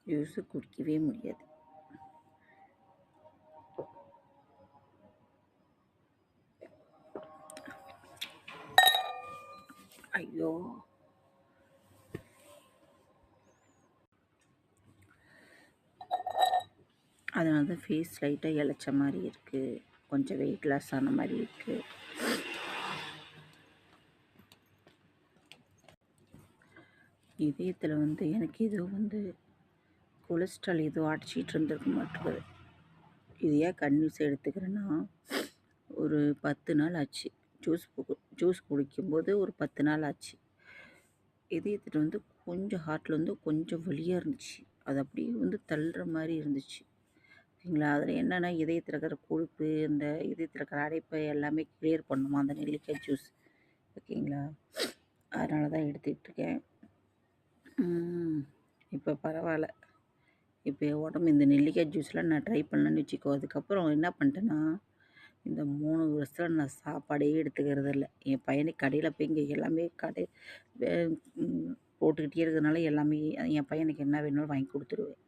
Juice குடிக்கவே முடியாது. ஐயோ! அதனால தான் ஃபேஸ் லைட்டாக இளைச்ச மாதிரி இருக்குது. கொஞ்சம் வெயிட் லாஸ் ஆன மாதிரி இருக்குது. இதயத்தில் எனக்கு ஏதோ கொலஸ்ட்ரால் ஏதோ அடிச்சிட்டு இருந்திருக்க மாட்டேங்குது. இது ஏன் கன்யூஸ் எடுத்துக்கிறேன்னா, ஒரு 10 நாள் ஆச்சு. ஜூஸ் குடிக்கும்போது ஒரு 10 நாள் ஆச்சு. இதயத்தில் கொஞ்சம் ஹார்ட்டில் கொஞ்சம் வலியாக இருந்துச்சு. அது அப்படியே தள்ளுற மாதிரி இருந்துச்சு. ஓகேங்களா. அதில் என்னென்னா இதயத்தில் இருக்கிற கொழுப்பு, இந்த இதயத்தில் இருக்கிற அடைப்பை எல்லாமே கிளியர் பண்ணுமா அந்த நெல்லிக்காய் ஜூஸ். ஓகேங்களா. அதனால தான் எடுத்துக்கிட்டுருக்கேன். இப்போ பரவாயில்ல. இப்போ என் உடம்பு இந்த நெல்லிக்காய் ஜூஸ்லாம் நான் ட்ரை பண்ணேன்னு வச்சுக்கோ. அதுக்கப்புறம் என்ன பண்ணிட்டேன்னா, இந்த 3 வருஷத்தில் நான் சாப்பாடே எடுத்துக்கிறது இல்லை. என் பையனுக்கு கடையில் போய் இங்கே எல்லாமே போட்டுக்கிட்டே இருக்கிறதுனால எல்லாமே என் பையனுக்கு என்ன வேணும்னாலும் வாங்கி கொடுத்துருவேன்.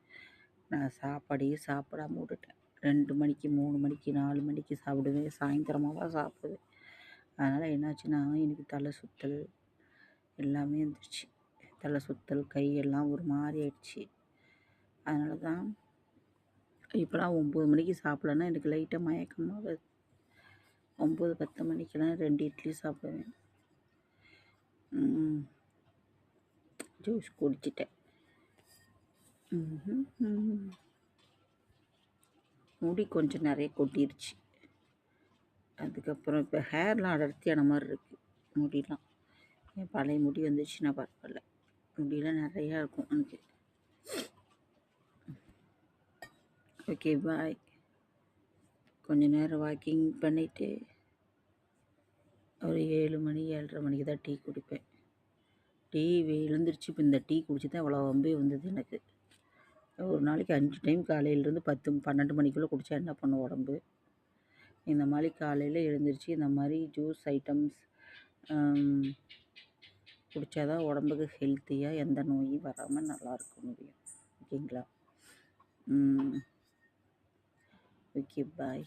நான் சாப்பாடே சாப்பிடாம விட்டுட்டேன். 2 மணிக்கு, 3 மணிக்கு, 4 மணிக்கு சாப்பிடுவேன். சாயந்தரமாக தான் சாப்பிடுவேன். அதனால் என்னாச்சுன்னா, எனக்கு தலை சுற்றல் எல்லாமே வந்துருச்சு. தலை சுற்றல், கையெல்லாம் ஒரு மாதிரி ஆயிடுச்சு. அதனால தான் இப்போலாம் 9 மணிக்கு சாப்பிட்லன்னா எனக்கு லைட்டாக மயக்கமாக வருது. 9, 10 மணிக்கெல்லாம் 2 இட்லி சாப்பிடுவேன். ஜூஸ் குடிச்சிட்டேன். முடி கொஞ்சம் நிறைய கொட்டிருச்சு. அதுக்கப்புறம் இப்போ ஹேர்லாம் அடர்த்தியான மாதிரி இருக்குது. முடியெலாம் என் பழைய முடி வந்துச்சுன்னா பரவாயில்ல. முடியெலாம் நிறையா இருக்கும் எனக்கு. ஓகே, பாய். கொஞ்ச நேரம் வாக்கிங் பண்ணிவிட்டு ஒரு 7 மணி 7:30 மணிக்கு தான் டீ குடிப்பேன். டீ எழுந்திரிச்சு இப்போ இந்த டீ குடிச்சு தான் இவ்வளோ வம்பே வந்தது எனக்கு. ஒரு நாளைக்கு 5 டைம் காலையிலேருந்து 10, 12 மணிக்குள்ளே குடித்தா என்ன பண்ணும் உடம்பு. இந்த மாதிரி காலையில் எழுந்திரிச்சு இந்த மாதிரி ஜூஸ் ஐட்டம்ஸ் குடித்தா தான் உடம்புக்கு ஹெல்த்தியாக எந்த நோயும் வராமல் நல்லா இருக்க முடியும். ஓகேங்களா. ஓகே, பாய்.